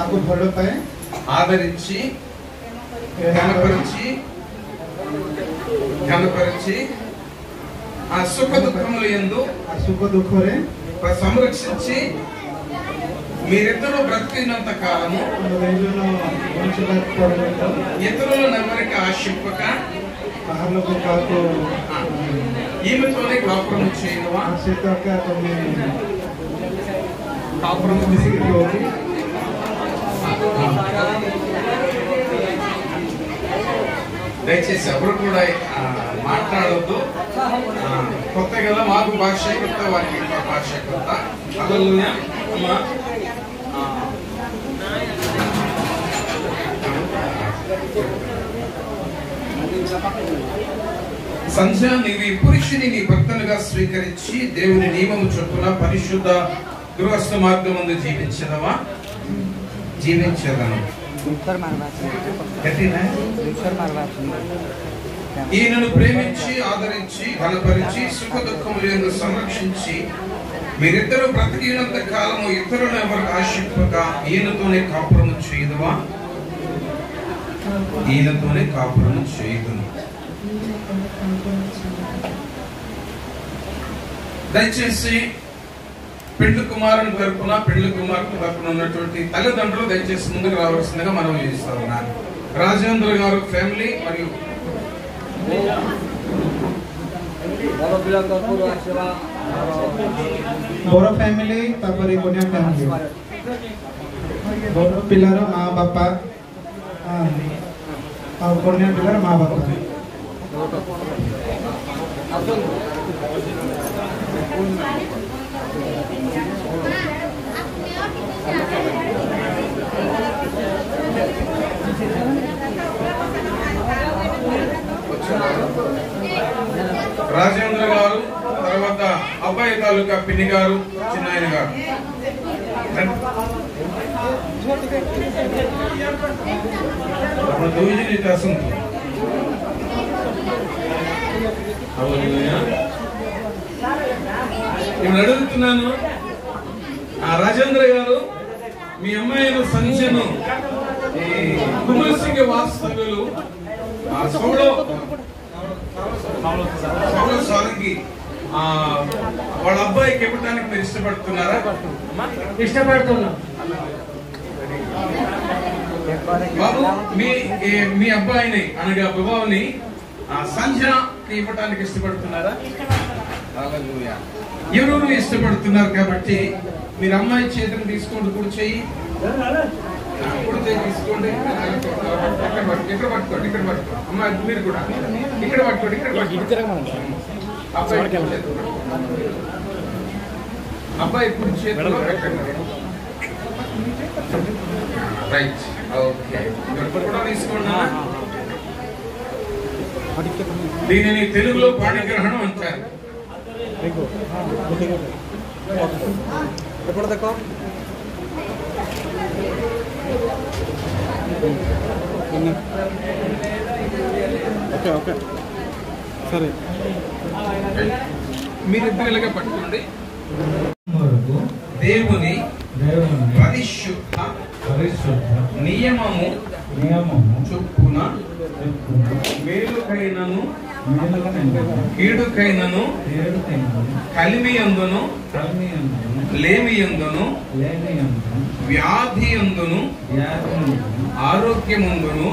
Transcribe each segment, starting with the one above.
आपको ଭଲ ପାଏ ఆదరించి ఘనపరిచి ఆ సుఖ దుఃఖముల యందు సుఖ దుఃఖరే సంరక్షించి మీరిద్దరూ బ్రతికినంత కాలము ఇతరులను ఎవరికి ఆశింపక ఈమెతోనే కాపురం చేయనువా కాపురం దయచేసి ఎవరు కూడా మాట్లాడొద్దు. కొత్త కదా మాకు భాష కొత్త, వారికి భాష కొత్త. హల్లెలూయా. అమ్మా సంధ్య, నీవు ఈ పురుషుని నీ భర్తనుగా స్వీకరించి దేవుని నియమము చొప్పున పరిశుద్ధ గృహస్థ మార్గమందు జీవించదవా? జీవించదను. ఈయనను ప్రేమించి ఆదరించి ఘనపరిచి సుఖ దుఃఖములను సంరక్షించి మీరిద్దరూ బ్రతికినంత కాలము ఇతరులను ఎవరికి ఆశింపక ఈయనతోనే కాపురము చేయదువా? ఈయనతోనే కాపురము చేయదును. దయచేసి పెళ్లి కుమారుని తరపున పెళ్లి కుమార్తె తరపున ఉన్నటువంటి తల్లిదండ్రులు దయచేసి ముందుకు రావాల్సిందిగా మనం చేస్తా ఉన్నాను. రాజేంద్ర గారు ఫ్యామిలీ మరియు ବଡ଼ ଫ୍ୟାମିଲି ତାପରେ କନ୍ୟା ଫ୍ୟାମିଲି ବଡ଼ ପିଲାର ମା ବାପା ଆଉ କନ୍ୟା ପିଲାର ମା ବାପା రాజేంద్ర గారు, తర్వాత అబ్బాయి తాలూకా పిన్ని గారు, చిన్నాయన గారు. నేను అడుగుతున్నాను, రాజేంద్ర గారు మీ అమ్మాయిను సంధ్యను కుమరసింగ వాస్తవ్యులు వాళ్ళ అబ్బాయికి ఇవ్వడానికి మీరు ఇష్టపడుతున్నారా? ఇష్టపడుతున్నా. బాబు, మీ అబ్బాయిని అనగా వివాహని సంధ్యకి ఇవ్వడానికి ఇష్టపడుతున్నారా? ఎవరు ఇష్టపడుతున్నారు కాబట్టి మీరు అమ్మాయి చేతిని తీసుకోండి, కుడి చెయ్యి తీసుకోండి. ఇక్కడ పట్టుకోండి, ఇక్కడ పట్టుకోండి. అమ్మాయి మీరు కూడా ఇక్కడ పట్టుకోండి, ఇక్కడ అబ్బాయి కుడి చేతిలో పెట్టండి. Right, okay. కూడా తీసుకోండి. దీనిని తెలుగులో పాణిగ్రహణం అంటారు. ఎప్పుడు దాకా ఓకే ఓకే సరే, మీరిద్దరుగా పట్టుకోండి. దేవుని పరిశుద్ధ నియమము చొప్పున మేలుకైనను కీడుకైనను కలిమియందును లేమియందును వ్యాధియందును ఆరోగ్యమందును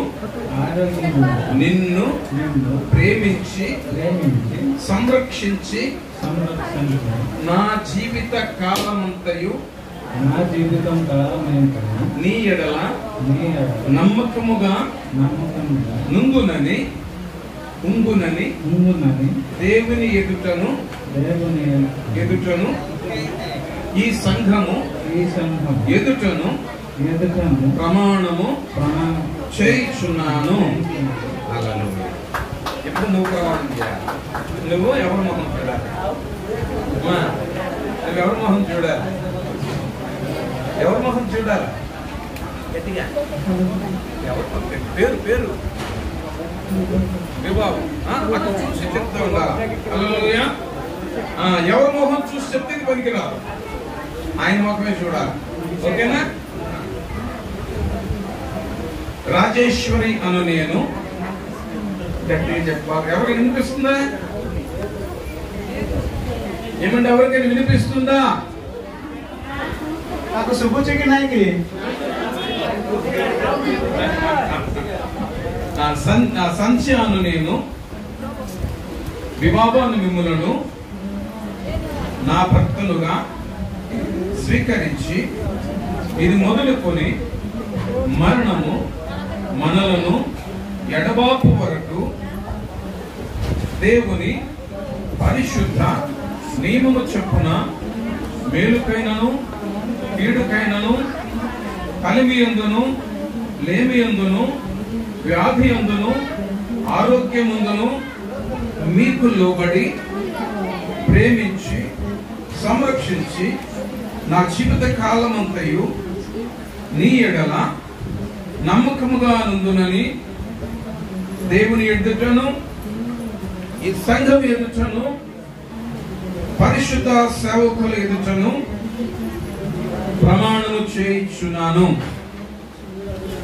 నిన్ను ప్రేమించి సంరక్షించి నా జీవిత కాలమంతయు నీ ఎడల నమ్మకముగా ఉంగునని దేవుని ఎదుటను ఈ సంఘము ఎదుటను ప్రమాణము చేయుచున్నాను. ఎప్పుడు నువ్వు ప్రమాణం చేయాలి. నువ్వు ఎవరి మొహం చూడాలి? నువ్వు ఎవరి మొహం చూడాలి? ఎవరి మొహం చూడాలి? గట్టిగా పేరు పేరు వివాహం అటు చూసి చెప్తా ఉండాలి. హల్లెలూయా. ఎవరి మొహం చూసి చెప్తే పనికిరాదు, ఆయన మొహమే చూడాలి. ఓకేనా? రాజేశ్వరి అను నేను గట్టిగా చెప్పాలి. ఎవరికి వినిపిస్తుందా? ఏమంటే ఎవరికైనా వినిపిస్తుందా? నాకు శుభుచి కి నాయకి నా సంధ్య అను నేను వివాహాన్ని మిమ్ములను నా భక్తులుగా స్వీకరించి ఇది మొదలుకొని మరణము మనలను ఎడబాపు వరకు దేవుని పరిశుద్ధ నియమము చొప్పున మేలుకైనను కీడుకైనను కలిమియందును లేమియందును వ్యాధియందును ఆరోగ్యమందును మీకు లోబడి ప్రేమించి సంరక్షించి నా జీవిత కాలమంతయు నీ ఎడల నమ్మకముగా నుందునని దేవుని ఎదుటను ఈ సంఘం ఎదుటను పరిశుద్ధ సేవకుల ఎదుటను ప్రమాణము చేయించున్నాను.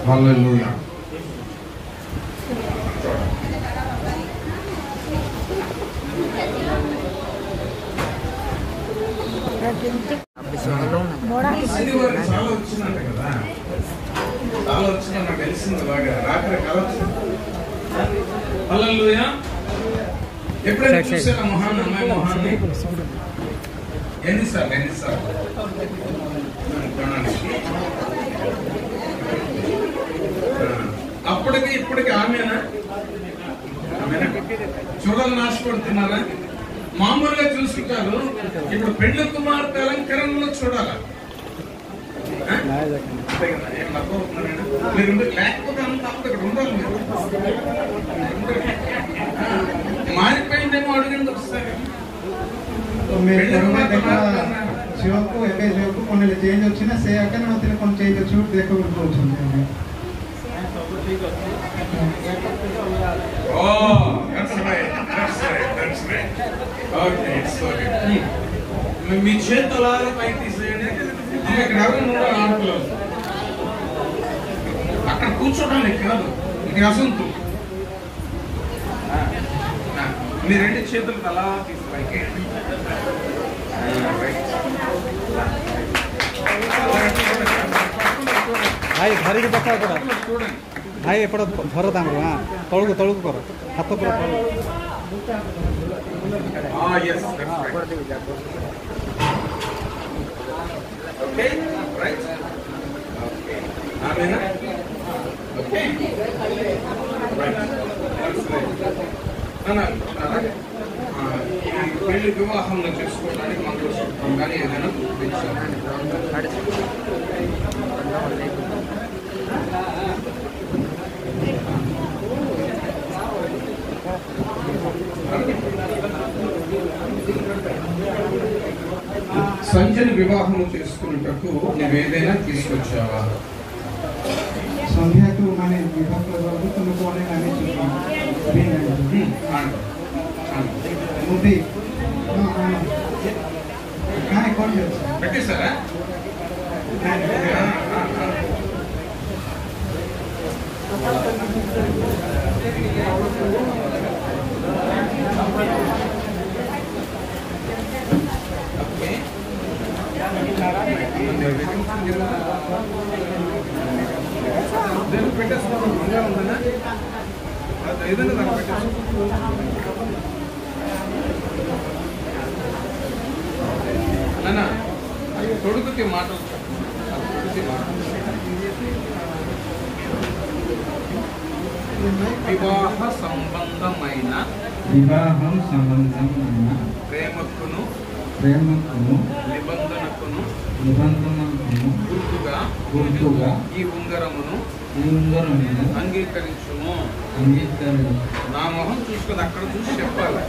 హల్లెలూయా. చాలా వచ్చిందంట కదా, చాలా వచ్చిందని నాకు తెలిసింది బాగా. రాత్రి కల వచ్చింది. హల్లెలూయా. ఎప్పుడైనా చూసారా మొహాన్ని, అమ్మాయి మొహాన్ని? ఎన్నిసార్లు అప్పటికి ఇప్పటికి ఆమెనా చూడాలని ఆశపడుతున్నారా? మామూలుగా చూసుకుంటారు. ఇప్పుడు పెళ్లి కుమార్తె అలంకరణలో చూడాలా? మీరు లేకపోతే అంత అక్కడ ఉండాలి. మీరు మారిపోయిందేమో అడుగుండి ఒకసారి. ଝିଅକୁ ଏବେ ଝିଅକୁ କଣ ଚେଞ୍ଜ ଅଛି ନା ସେ ଆକା ନଥିଲେ କଣ ଚେଞ୍ଜ ଅଛି ଗୋଟେ ଦେଖ ବୋଲି କହୁଛନ୍ତି. Oh, that's right. Okay, sorry. మీ చేతులారా పైకి తీసేయండి. ఇక్కడ ఎవరు ఆడుకోలేదు. అక్కడ కూర్చోడానికి కాదు, ఇది అసంతు. మీ రెండు చేతులు అలా తీసి పైకి. ଭାଇ ଧରିକି ଦେଖ ଏପଟ ଭାଇ, ଏପଟ ଧର ତାଙ୍କୁ। ହଁ, ତଳକୁ ତଳକୁ କର, ହାତ ପୁରା ତଳକୁ। Yes, that's right. Okay, right? Okay. Amen. Okay. Right. That's right. పెళ్లి వివాహంలో చేసుకోవడానికి మంగళసూత్రం కానీ ఏదైనా చూపించాలి. సంజయ్ వివాహం చేసుకున్నటకు నువ్వేదైనా తీసుకొచ్చావా? ସନ୍ଧ୍ୟାକୁ ମାନେ ବିବାହ କରିବାକୁ ତୁମକୁ ଅନେକ ମୁଦି କାହିଁ କ'ଣ పెట్టేశారా? పెట్టేస్తాను ఉందా? ఏదైనా దాన్ని పెట్టేస్తాను. నాన్న తొడుగుకి మాటలు వివాహం సంబంధమైన ప్రేమకును నిబంధనకును గుర్తుగా ఈ ఉంగరమును అంగీకరించుము. నా మొహం చూసుకుని అక్కడ చూసి చెప్పాలి.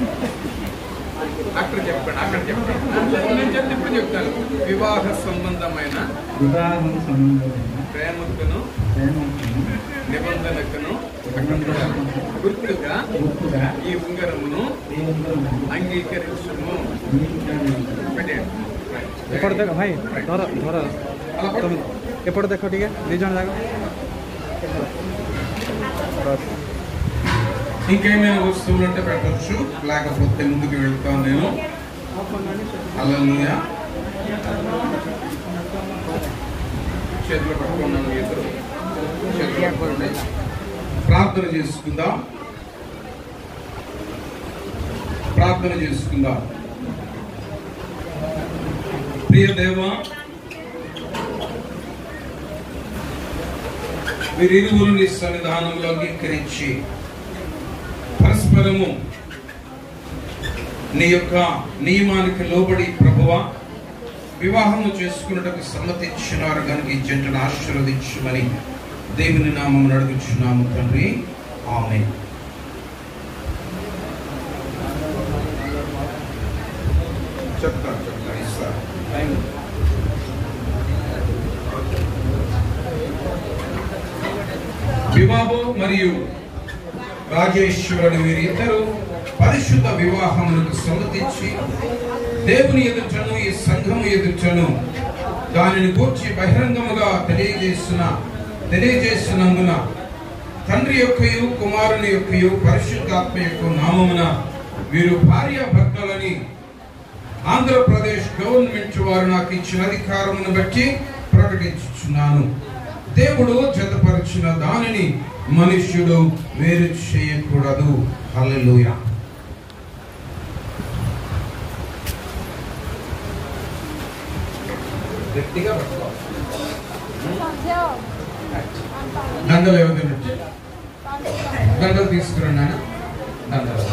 అక్కడ చెప్పండి. నేను చెప్తే ఇప్పుడు చెప్తాను. వివాహ సంబంధమైన ప్రేమకును నిబంధనకును గుర్తుగా ఈ ఉంగరమును అంగీకరించుము. ଏପଟେ ଦେଖ ଭାଇ, ଧର ଧର ଏପଟେ ଦେଖ ଟିକେ, ଦି ଜଣ ଯାକ। ఇంకేమైనా వస్తువులు అంటే పెట్టచ్చు, లేకపోతే ముందుకు వెళ్తాను నేను. హల్లెలూయా. చేతులు పట్టుకున్నాను, ఇద్దరు చేతులు పట్టుకోండి. ప్రార్థన చేసుకుందాం. ప్రార్థన చేసుకుందాం. ప్రియ దేవా, వీరిరువురు నీ సన్నిధానంలో అంగీకరించి పరస్పరము నీ యొక్క నియమానికి లోబడి ప్రభువా వివాహము చేసుకున్నట్టుకు సమ్మతించినారు కనుక ఈ జంటను ఆశీర్వదించమని దేవుని నామం అడుగుచున్నాము తండ్రి. ఆమేన్. చెప్తాను ఇస్తారు. వివాహు మరియు రాజేశ్వరుడు వీరిద్దరూ పరిశుద్ధ వివాహములకు సమ్మతించి దేవుని ఎదుటను ఈ సంఘము ఎదుటను దానిని గూర్చి బహిరంగముగా తెలియజేసినందున తండ్రి యొక్కయు కుమారుని యొక్కయు పరిశుద్ధాత్మ యొక్క నామమున వీరు భార్యాభర్తలని ఆంధ్రప్రదేశ్ గవర్నమెంట్ వారు నాకు ఇచ్చిన అధికారమును బట్టి ప్రకటించుచున్నాను. దేవుడు జతపరిచిన దానిని మనుష్యుడు వేరు చేయకూడదు. హల్లెలూయా. గట్టిగా పట్టుకోవాలి. దండలు ఎవరు దండలు తీసుకురండి. దండలు